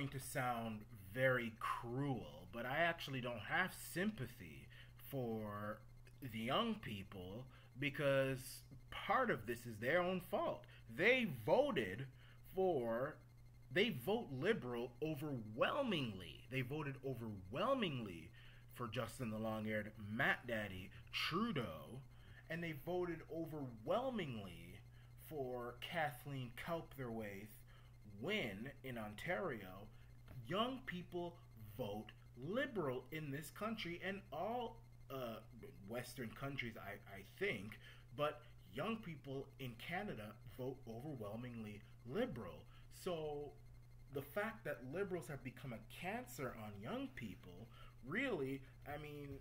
going to sound very cruel, but I actually don't have sympathy for the young people because part of this is their own fault. For they vote liberal overwhelmingly. They voted overwhelmingly for Justin the long-haired Matt Daddy Trudeau, and they voted overwhelmingly for Kathleen Kalptherwaite win in Ontario. Young people vote liberal in this country and all Western countries, I think, but young people in Canada vote overwhelmingly liberal. So the fact that liberals have become a cancer on young people, really, I mean,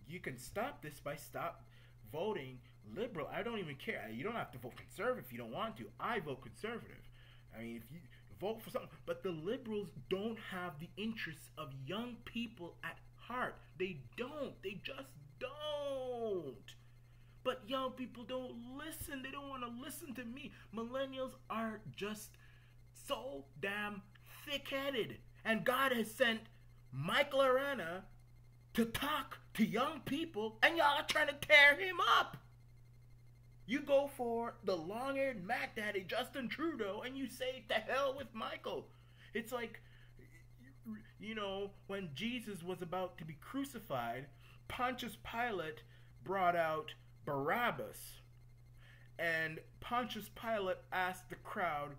you can stop this by stop voting liberal. I don't even care. You don't have to vote conservative if you don't want to. I vote conservative. I mean, if you vote for something, but the liberals don't have the interests of young people at heart. They don't. They just don't. But young people don't listen. They don't want to listen to me. Millennials are just so damn thick-headed. And God has sent Michael Arana to talk to young people, and y'all are trying to tear him up. You go for the long-haired Mac Daddy Justin Trudeau, and you say, to hell with Michael. It's like, when Jesus was about to be crucified, Pontius Pilate brought out Barabbas. And Pontius Pilate asked the crowd,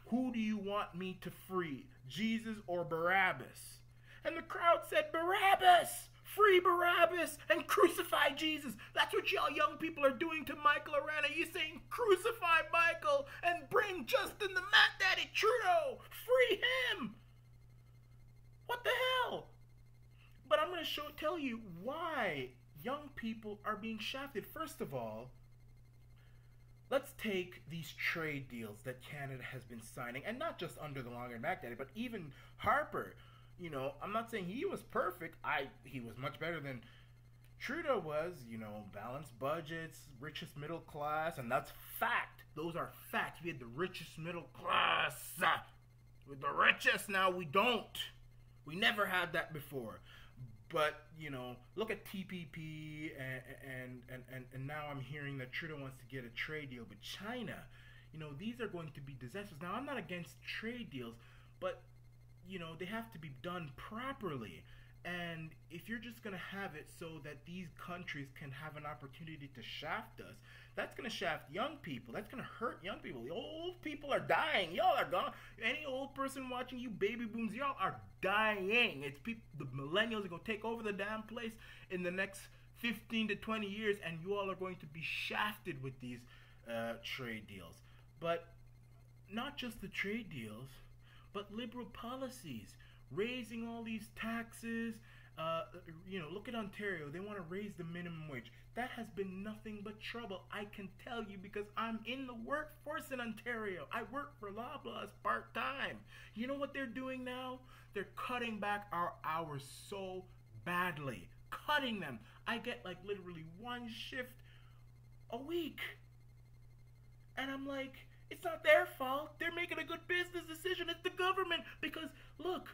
who do you want me to free, Jesus or Barabbas? And the crowd said, Barabbas! Free Barabbas and crucify Jesus. That's what y'all young people are doing to Michael Arana. You're saying crucify Michael and bring Justin the Matt Daddy Trudeau. Free him. What the hell? But I'm going to tell you why young people are being shafted. First of all, let's take these trade deals that Canada has been signing, and not just under the long-haired Mac Daddy, but even Harper. I'm not saying he was perfect. He was much better than Trudeau was. Balanced budgets, richest middle class, and that's fact. Those are facts. We had the richest middle class. We're the richest now. We don't. We never had that before. But, look at TPP, and now I'm hearing that Trudeau wants to get a trade deal with China. These are going to be disastrous. Now, I'm not against trade deals, but they have to be done properly. And if you're just going to have it so that these countries can have an opportunity to shaft us, that's going to shaft young people. That's going to hurt young people. The old people are dying. Y'all are gone. Any old person watching you baby booms, y'all are dying. It's people, the millennials are going to take over the damn place in the next 15 to 20 years, and you all are going to be shafted with these trade deals. But not just the trade deals, but liberal policies, raising all these taxes. Look at Ontario. They want to raise the minimum wage. That has been nothing but trouble. I can tell you because I'm in the workforce in Ontario. I work for Loblaws part-time. You know what they're doing now? They're cutting back our hours so badly. Cutting them. I get like literally one shift a week. And I'm like, it's not their fault. They're making a good business decision. It's the government. Because, look,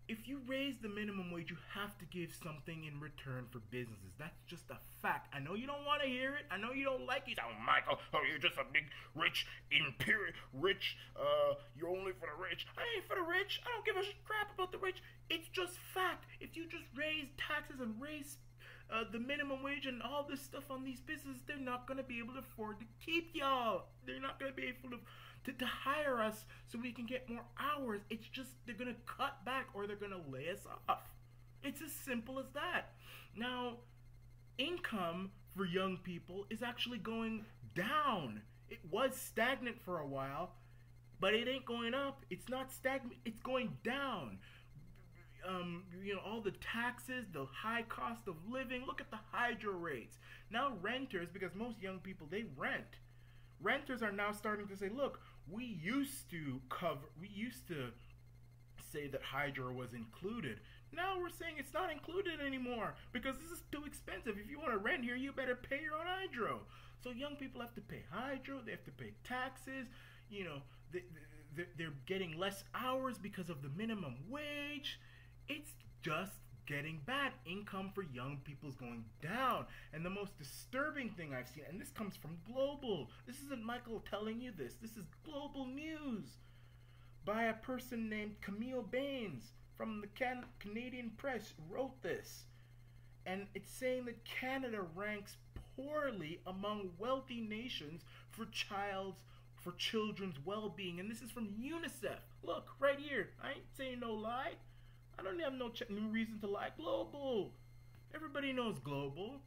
if you raise the minimum wage, you have to give something in return for businesses. That's just a fact. I know you don't want to hear it. I know you don't like it. Oh, Michael, you're just a big, rich, you're only for the rich. I ain't for the rich. I don't give a crap about the rich. It's just fact. If you just raise taxes and raise the minimum wage and all this stuff on these businesses, they're not going to be able to afford to keep y'all. They're not going to be able to hire us so we can get more hours. It's just they're going to cut back or they're going to lay us off. It's as simple as that. Now, income for young people is actually going down. It was stagnant for a while, but it ain't going up. It's not stagnant. It's going down. All the taxes, the high cost of living. Look at the hydro rates. Now renters, because most young people, they rent. Renters are now starting to say, look, we used to say that hydro was included. Now we're saying it's not included anymore because this is too expensive. If you want to rent here, you better pay your own hydro. So young people have to pay hydro, they have to pay taxes, they're getting less hours because of the minimum wage. It's just getting bad. Income for young people is going down. And the most disturbing thing I've seen, and this comes from Global. This isn't Michael telling you this. This is Global News by a person named Camille Baines from the Canadian Press wrote this. And it's saying that Canada ranks poorly among wealthy nations for children's well-being. And this is from UNICEF. Look, right here. I ain't saying no lie. I don't have no reason to lie. Global. Everybody knows Global.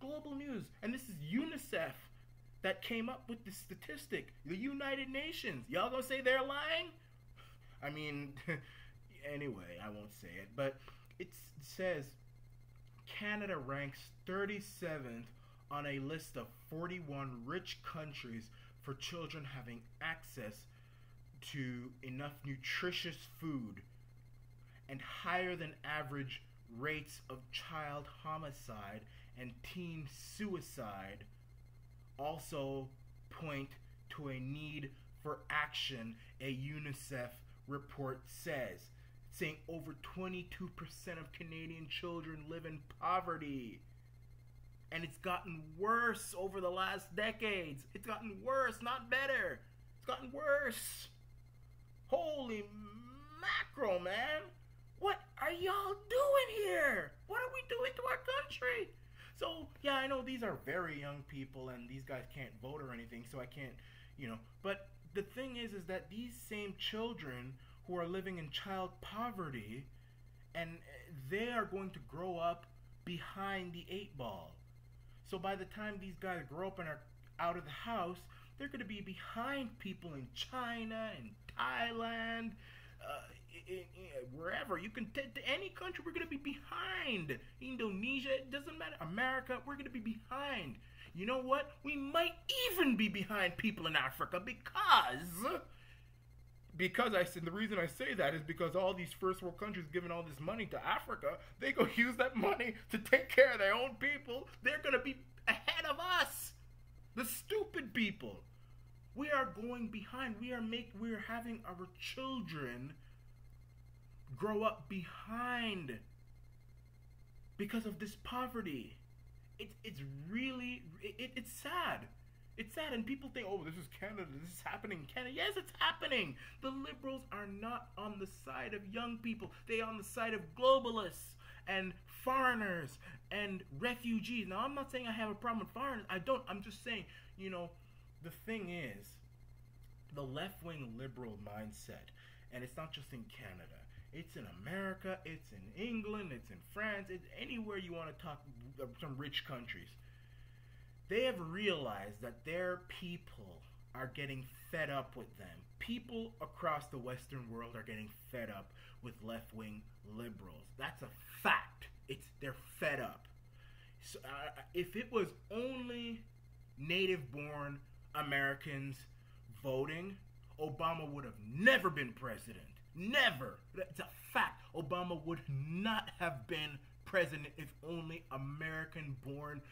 Global News. And this is UNICEF that came up with this statistic. The United Nations. Y'all gonna say they're lying? I mean, anyway, I won't say it. But it says Canada ranks 37th on a list of 41 rich countries for children having access to enough nutritious food, and higher than average rates of child homicide and teen suicide also point to a need for action, a UNICEF report says, saying over 22% of Canadian children live in poverty. And it's gotten worse over the last decades. It's gotten worse, not better. It's gotten worse. Holy mackerel, man. What are y'all doing here? What are we doing to our country? So, yeah, I know these are very young people and these guys can't vote or anything, so I can't, But the thing is that these same children who are living in child poverty, and they are going to grow up behind the 8 ball. So by the time these guys grow up and are out of the house, they're going to be behind people in China and Thailand, wherever. You can take to any country, we're going to be behind. Indonesia, it doesn't matter. America, we're going to be behind. You know what? We might even be behind people in Africa because I said the reason I say that is because all these first world countries giving all this money to Africa, they go use that money to take care of their own people. They're going to be ahead of us. The stupid people. We are going behind. We are having our children grow up behind because of this poverty. It's really it's sad. It's sad, and people think, oh, this is Canada, this is happening in Canada. Yes, it's happening. The liberals are not on the side of young people. They are on the side of globalists and foreigners and refugees. Now, I'm not saying I have a problem with foreigners. I don't. I'm just saying, the thing is, the left-wing liberal mindset, and it's not just in Canada. It's in America, it's in England, it's in France, it's anywhere you want to talk, some rich countries. They have realized that their people are getting fed up with them. People across the Western world are getting fed up with left-wing liberals. That's a fact. They're fed up. So, if it was only native-born Americans voting, Obama would have never been president. Never. It's a fact. Obama would not have been president if only American-born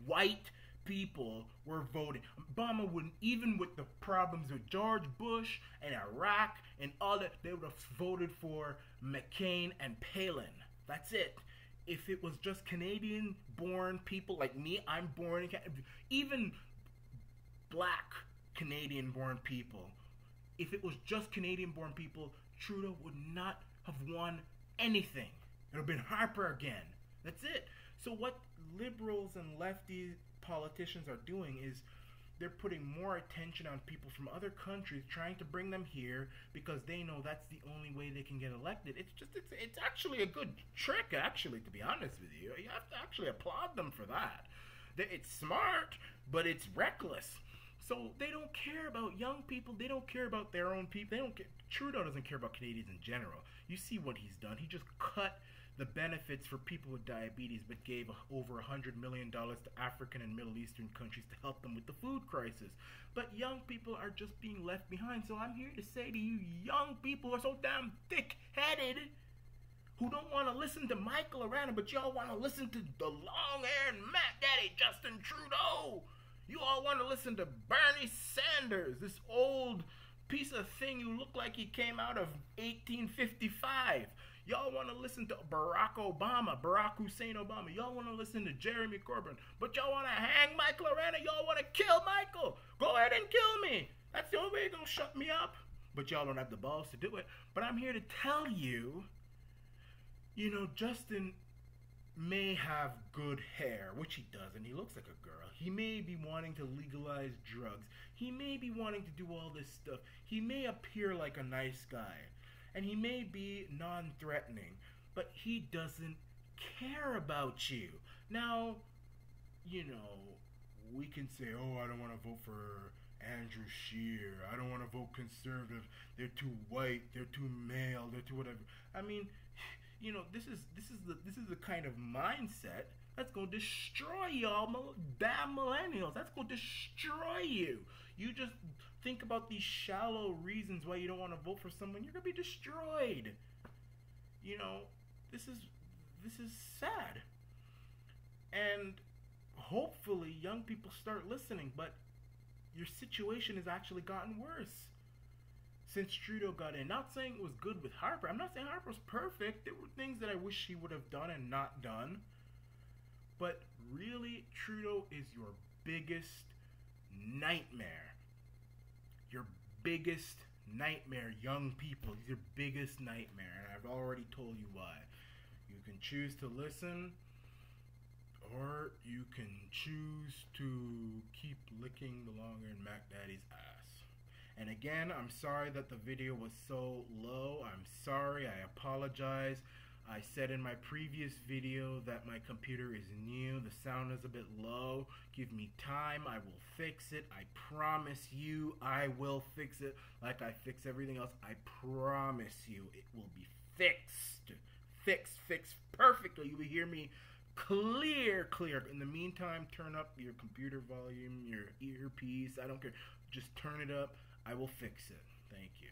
white people were voting. Obama wouldn't, even with the problems with George Bush and Iraq and all that, they would have voted for McCain and Palin. That's it. If it was just Canadian-born people like me, I'm born in Canada, even black Canadian-born people, if it was just Canadian-born people, Trudeau would not have won anything. It would have been Harper again. That's it. So what liberals and lefty politicians are doing is they're putting more attention on people from other countries, trying to bring them here because they know that's the only way they can get elected. It's actually a good trick, actually, to be honest with you. You have to actually applaud them for that. It's smart, but it's reckless. So they don't care about young people. They don't care about their own people. Trudeau doesn't care about Canadians in general. You see what he's done. He just cut the benefits for people with diabetes, but gave over $100 million to African and Middle Eastern countries to help them with the food crisis. But young people are just being left behind. So I'm here to say to you, young people who are so damn thick-headed, who don't want to listen to Michael Arana, but y'all want to listen to the long-haired Matt Daddy Justin Trudeau. You all want to listen to Bernie Sanders, this old piece of thing. You look like he came out of 1855. Y'all want to listen to Barack Hussein Obama. Y'all want to listen to Jeremy Corbyn. But y'all want to hang Michael Arena. Y'all want to kill Michael. Go ahead and kill me. That's the only way you're going to shut me up. But y'all don't have the balls to do it. But I'm here to tell you, Justin may have good hair, which he doesn't. He looks like a girl. He may be wanting to legalize drugs. He may be wanting to do all this stuff. He may appear like a nice guy. And he may be non-threatening. But he doesn't care about you. Now, we can say, oh, I don't want to vote for Andrew Scheer. I don't want to vote conservative. They're too white. They're too male. They're too whatever. I mean, this is the kind of mindset that's going to destroy y'all, damn millennials. That's going to destroy you. You just think about these shallow reasons why you don't want to vote for someone. You're going to be destroyed. This is sad. And hopefully young people start listening, but your situation has actually gotten worse since Trudeau got in. Not saying it was good with Harper. I'm not saying Harper was perfect. There were things that I wish he would have done and not done. But really, Trudeau is your biggest nightmare. Your biggest nightmare, young people. He's your biggest nightmare. And I've already told you why. You can choose to listen, or you can choose to keep licking the long eared Mac Daddy's ass. And again, I'm sorry that the video was so low. I'm sorry. I apologize. I said in my previous video that my computer is new. The sound is a bit low. Give me time. I will fix it. I promise you I will fix it like I fix everything else. I promise you it will be fixed. Fixed perfectly. You will hear me clear. In the meantime, turn up your computer volume, your earpiece. I don't care. Just turn it up. I will fix it. Thank you.